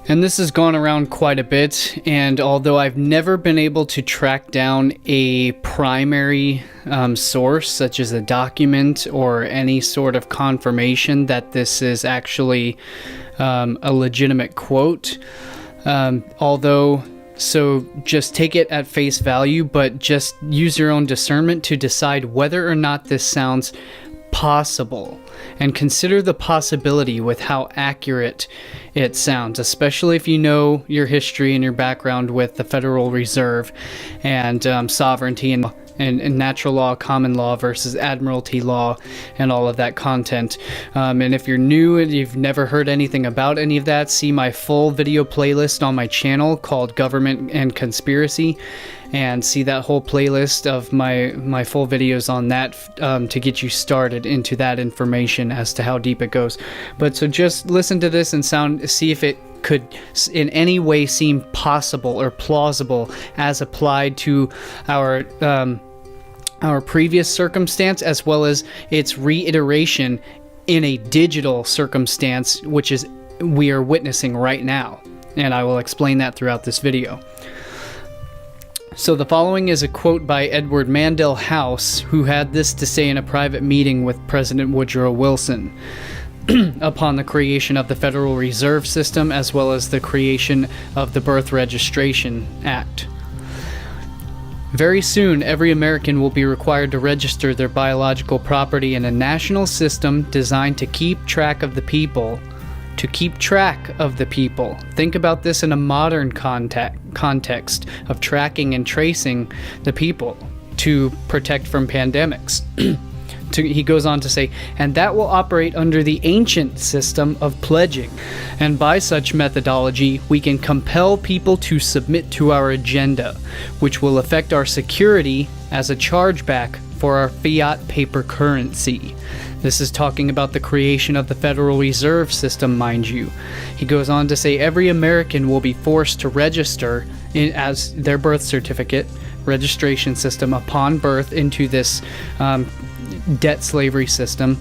And this has gone around quite a bit, and although I've never been able to track down a primary source, such as a document or any sort of confirmation that this is actually a legitimate quote, so just take it at face value, but just use your own discernment to decide whether or not this sounds possible, and consider the possibility with how accurate it sounds, especially if you know your history and your background with the Federal Reserve and sovereignty and natural law, common law versus admiralty law, and all of that content. And if you're new and you've never heard anything about any of that, see my full video playlist on my channel called Government and Conspiracy, and see that whole playlist of my full videos on that to get you started into that information as to how deep it goes. But so just listen to this and see if it could in any way seem possible or plausible as applied to our previous circumstance, as well as its reiteration in a digital circumstance, which is we are witnessing right now. And I will explain that throughout this video. So the following is a quote by Edward Mandell House, who had this to say in a private meeting with President Woodrow Wilson upon the creation of the Federal Reserve System, as well as the creation of the Birth Registration Act. Very soon, every American will be required to register their biological property in a national system designed to keep track of the people. Think about this in a modern context of tracking and tracing the people to protect from pandemics. He goes on to say, and that will operate under the ancient system of pledging. And by such methodology, we can compel people to submit to our agenda, which will affect our security as a chargeback for our fiat paper currency. This is talking about the creation of the Federal Reserve System, mind you. He goes on to say every American will be forced to register as their birth certificate registration system upon birth into this debt slavery system.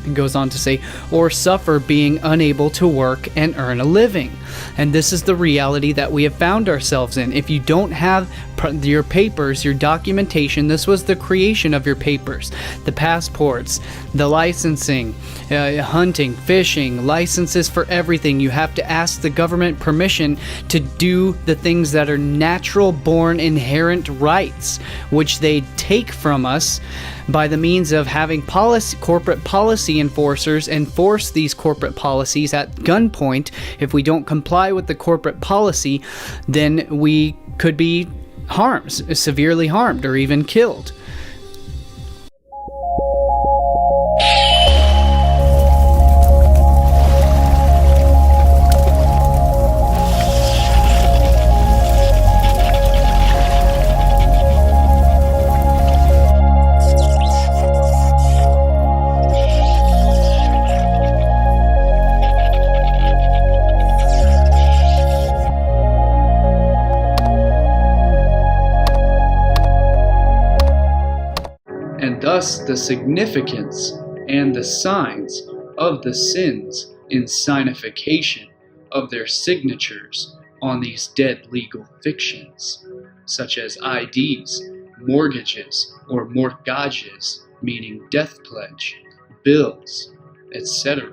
It goes on to say, or suffer being unable to work and earn a living. And this is the reality that we have found ourselves in. If you don't have your papers, your documentation, this was the creation of your papers, the passports, the licensing, hunting, fishing, licenses for everything. You have to ask the government permission to do the things that are natural born inherent rights, which they take from us by the means of having corporate policy enforcers enforce these corporate policies at gunpoint. If we don't comply with the corporate policy, then we could be severely harmed, or even killed. Thus the significance and the signs of the sins in signification of their signatures on these dead legal fictions, such as IDs, mortgages, or mortgages, meaning death pledge, bills, etc.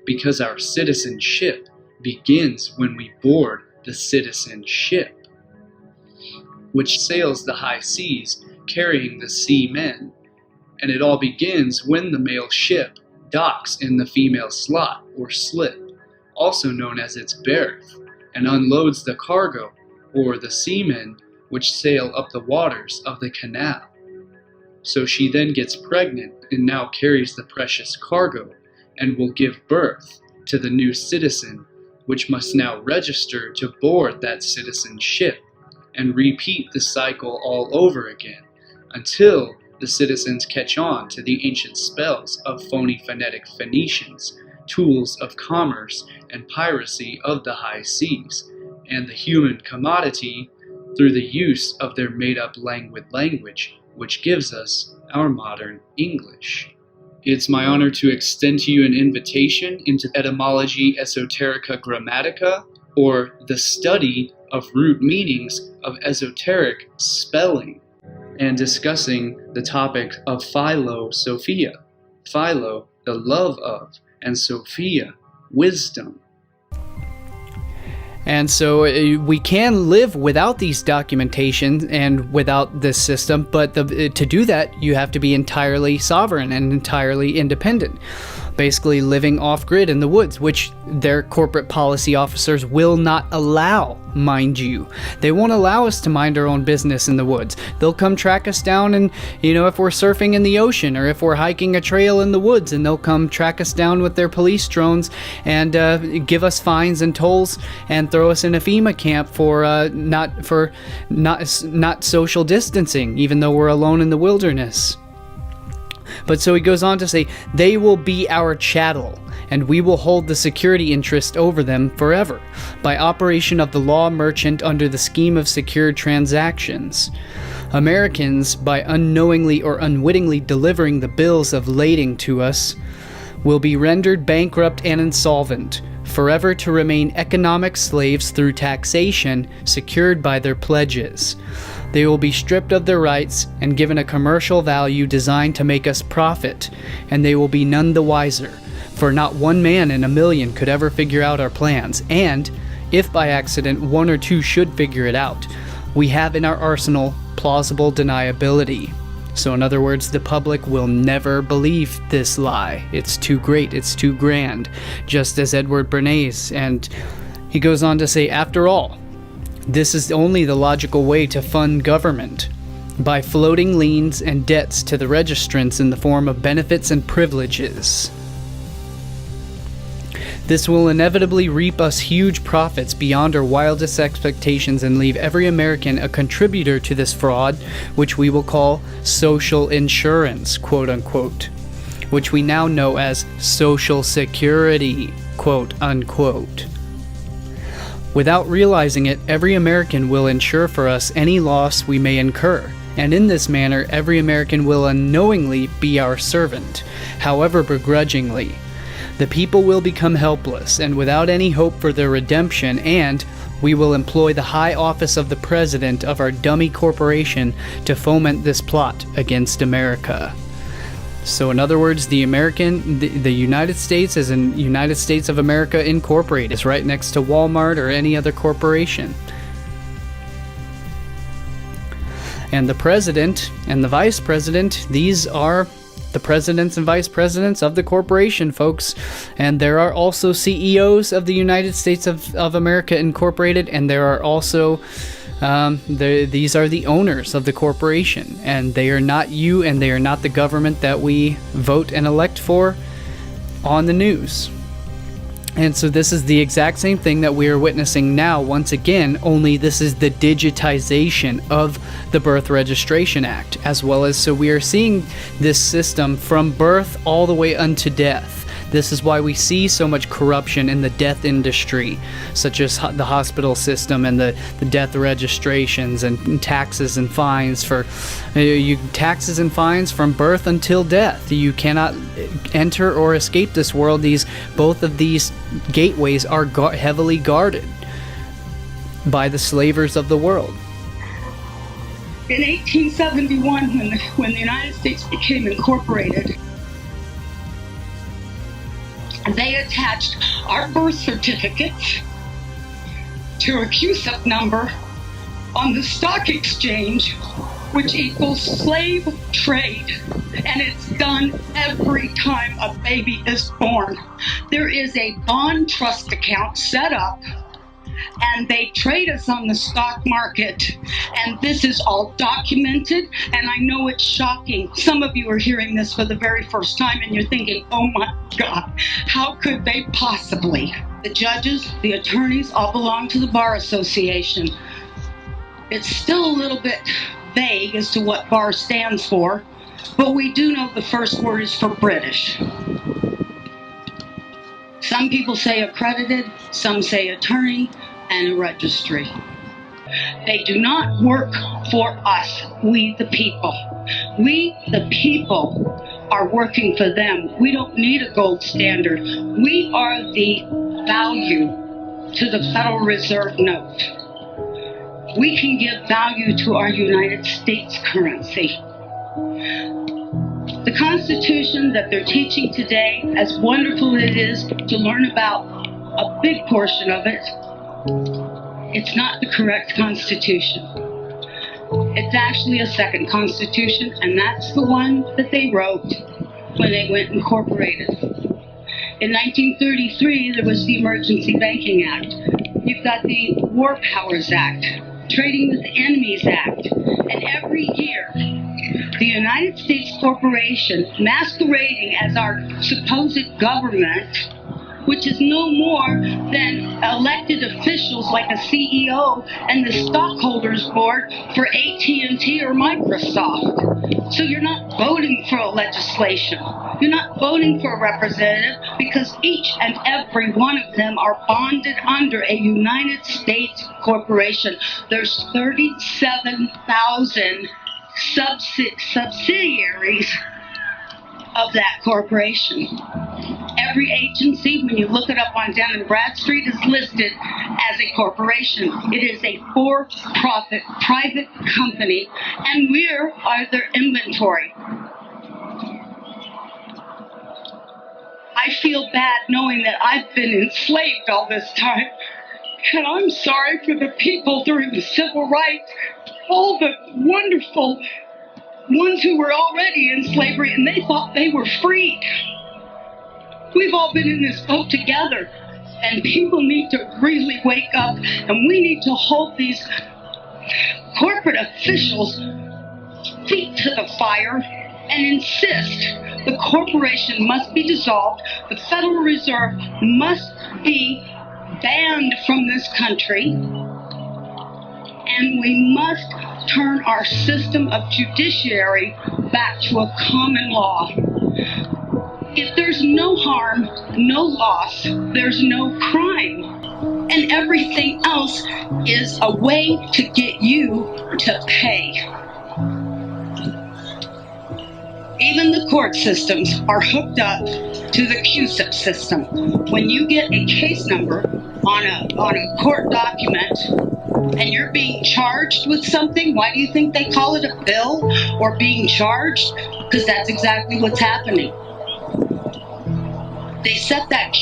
Because our citizenship begins when we board the citizen ship, which sails the high seas carrying the seamen, and it all begins when the male ship docks in the female slot or slip, also known as its berth, and unloads the cargo or the seamen which sail up the waters of the canal. So she then gets pregnant and now carries the precious cargo and will give birth to the new citizen, which must now register to board that citizen ship and repeat the cycle all over again, until the citizens catch on to the ancient spells of phony phonetic Phoenicians, tools of commerce and piracy of the high seas, and the human commodity through the use of their made-up language, which gives us our modern English. It's my honor to extend to you an invitation into Etymology Esoterica Grammatica, or the study of root meanings of esoteric spelling, and discussing the topic of Philosophia. Philo, the love of, and Sophia, wisdom. And so we can live without these documentations and without this system, but to do that, you have to be entirely sovereign and entirely independent. Basically living off-grid in the woods, which their corporate policy officers will not allow, mind you. They won't allow us to mind our own business in the woods. They'll come track us down, and if we're surfing in the ocean or if we're hiking a trail in the woods, and they'll come track us down with their police drones and give us fines and tolls and throw us in a FEMA camp for not social distancing, even though we're alone in the wilderness. But so he goes on to say, they will be our chattel, and we will hold the security interest over them forever, by operation of the law merchant under the scheme of secured transactions. Americans, by unknowingly or unwittingly delivering the bills of lading to us, will be rendered bankrupt and insolvent, forever to remain economic slaves through taxation secured by their pledges. They will be stripped of their rights and given a commercial value designed to make us profit, and they will be none the wiser, for not one man in a million could ever figure out our plans, and, if by accident one or two should figure it out, we have in our arsenal plausible deniability. So in other words, the public will never believe this lie. It's too great, it's too grand, just as Edward Bernays. And he goes on to say, after all, this is only the logical way to fund government, by floating liens and debts to the registrants in the form of benefits and privileges. This will inevitably reap us huge profits beyond our wildest expectations and leave every American a contributor to this fraud, which we will call social insurance, quote unquote, which we now know as Social Security, quote unquote. Without realizing it, every American will insure for us any loss we may incur, and in this manner every American will unknowingly be our servant, however begrudgingly. The people will become helpless and without any hope for their redemption, and we will employ the high office of the president of our dummy corporation to foment this plot against America. So in other words, the United States is in United States of America Incorporated. It's right next to Walmart or any other corporation. And the president and the vice president, these are the presidents and vice presidents of the corporation, folks. And there are also CEOs of the United States of America Incorporated, and there are also these are the owners of the corporation, and they are not you, and they are not the government that we vote and elect for on the news. And so this is the exact same thing that we are witnessing now, once again, only this is the digitization of the Birth Registration Act, as well as, so we are seeing this system from birth all the way unto death. This is why we see so much corruption in the death industry, such as the hospital system and the death registrations and taxes and fines for taxes and fines from birth until death. You cannot enter or escape this world. Both of these gateways are heavily guarded by the slavers of the world. In 1871, when the United States became incorporated, they attached our birth certificates to a CUSIP number on the stock exchange, which equals slave trade. And it's done every time a baby is born. There is a bond trust account set up, and they trade us on the stock market. And this is all documented, and I know it's shocking. Some of you are hearing this for the very first time, and you're thinking, oh my God, how could they possibly? The judges, the attorneys, all belong to the Bar Association. It's still a little bit vague as to what BAR stands for, but we do know the first word is for British. Some people say accredited, some say attorney, and a registry. They do not work for us, we the people. We the people are working for them. We don't need a gold standard. We are the value to the Federal Reserve note. We can give value to our United States currency. The Constitution that they're teaching today, as wonderful as it is to learn about a big portion of it, it's not the correct Constitution. It's actually a second Constitution, and that's the one that they wrote when they went incorporated. In 1933, there was the Emergency Banking Act. You've got the War Powers Act, Trading with Enemies Act, and every year, the United States corporation, masquerading as our supposed government, which is no more than elected officials like a CEO and the stockholders board for AT&T or Microsoft. So you're not voting for a legislation. You're not voting for a representative because each and every one of them are bonded under a United States corporation. There's 37,000 subsidiaries of that corporation. Every agency, when you look it up on Dun & Bradstreet, is listed as a corporation. It is a for-profit private company, and we are their inventory. I feel bad knowing that I've been enslaved all this time, and I'm sorry for the people during the civil rights, all the wonderful ones who were already in slavery and they thought they were free. We've all been in this boat together, and people need to really wake up, and we need to hold these corporate officials' feet to the fire and insist the corporation must be dissolved, the Federal Reserve must be banned from this country, and we must turn our system of judiciary back to a common law. If there's no harm, no loss, there's no crime. And everything else is a way to get you to pay. Even the court systems are hooked up to the QSIP system. When you get a case number on a court document and you're being charged with something, why do you think they call it a bill or being charged? Because that's exactly what's happening. They set that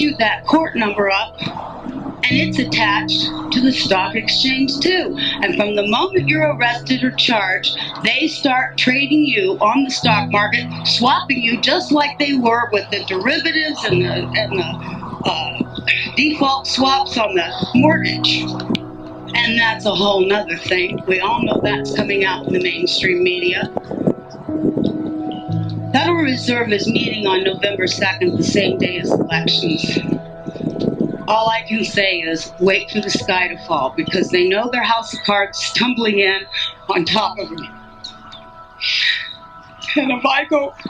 court number up, and it's attached to the stock exchange too. And from the moment you're arrested or charged, they start trading you on the stock market, swapping you just like they were with the derivatives and the default swaps on the mortgage. And that's a whole nother thing. We all know that's coming out in the mainstream media. Federal Reserve is meeting on November 2nd, the same day as elections. All I can say is wait for the sky to fall, because they know their house of cards is tumbling in on top of them. And if I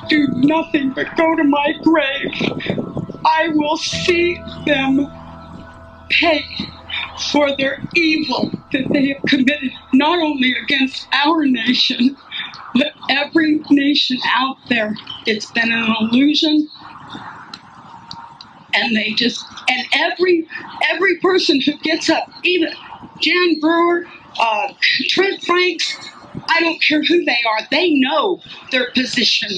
do nothing but go to my grave, I will see them pay for their evil that they have committed, not only against our nation, but every nation out there. It's been an illusion. And every person who gets up, even Jan Brewer, Trent Franks, I don't care who they are, they know their position.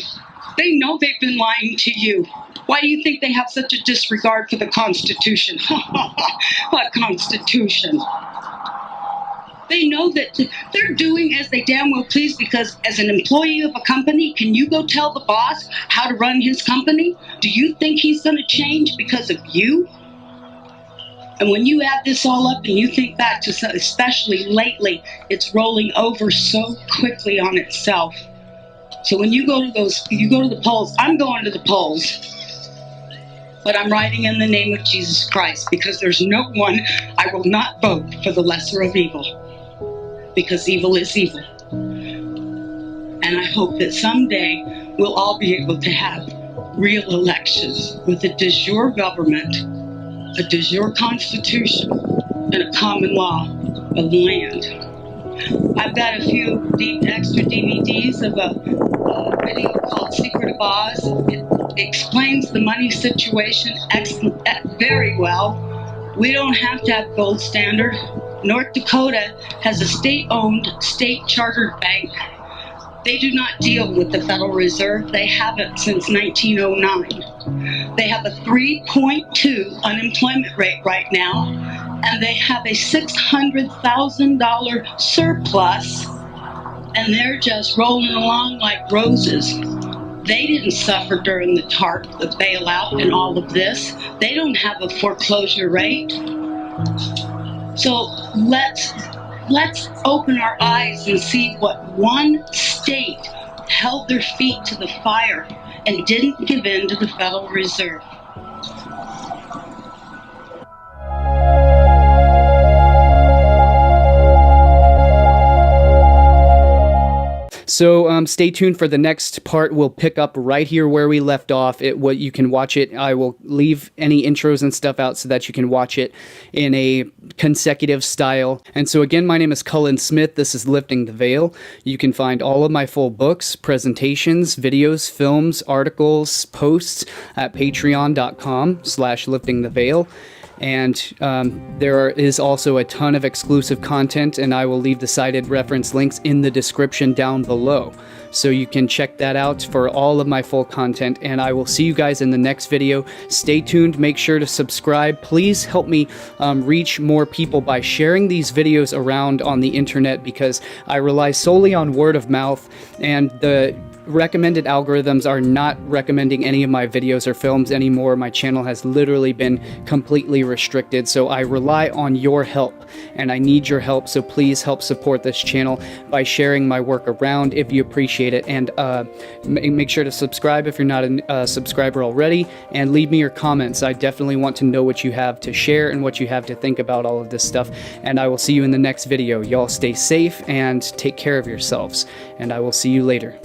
They know they've been lying to you. Why do you think they have such a disregard for the Constitution? What Constitution? They know that they're doing as they damn well please, because as an employee of a company, can you go tell the boss how to run his company? Do you think he's going to change because of you? And when you add this all up and you think back to, especially lately, it's rolling over so quickly on itself. So when you go to the polls, I'm going to the polls, but I'm writing in the name of Jesus Christ, because there's no one, I will not vote for the lesser of evil, because evil is evil. And I hope that someday we'll all be able to have real elections with a de jure government, a de jure constitution, and a common law of land. I've got a few extra DVDs of a video called Secret of Oz. It explains the money situation very well. We don't have to have gold standard. North Dakota has a state-owned, state-chartered bank. They do not deal with the Federal Reserve. They haven't since 1909. They have a 3.2 unemployment rate right now, and they have a $600,000 surplus, and they're just rolling along like roses. They didn't suffer during the TARP, the bailout, and all of this. They don't have a foreclosure rate. So let's open our eyes and see what one state held their feet to the fire and didn't give in to the Federal Reserve. So stay tuned for the next part. We'll pick up right here where we left off. What you can watch it. I will leave any intros and stuff out so that you can watch it in a consecutive style. And so again, my name is Cullen Smith. This is Lifting the Veil. You can find all of my full books, presentations, videos, films, articles, posts at patreon.com/liftingtheveil. And there is also a ton of exclusive content, and I will leave the cited reference links in the description down below. So you can check that out for all of my full content, and I will see you guys in the next video. Stay tuned, make sure to subscribe. Please help me reach more people by sharing these videos around on the internet, because I rely solely on word of mouth, and the recommended algorithms are not recommending any of my videos or films anymore. My channel has literally been completely restricted, so I rely on your help, and I need your help. So please help support this channel by sharing my work around if you appreciate it, and make sure to subscribe if you're not a subscriber already, and leave me your comments. I definitely want to know what you have to share and what you have to think about all of this stuff, and I will see you in the next video. Y'all stay safe and take care of yourselves, and I will see you later.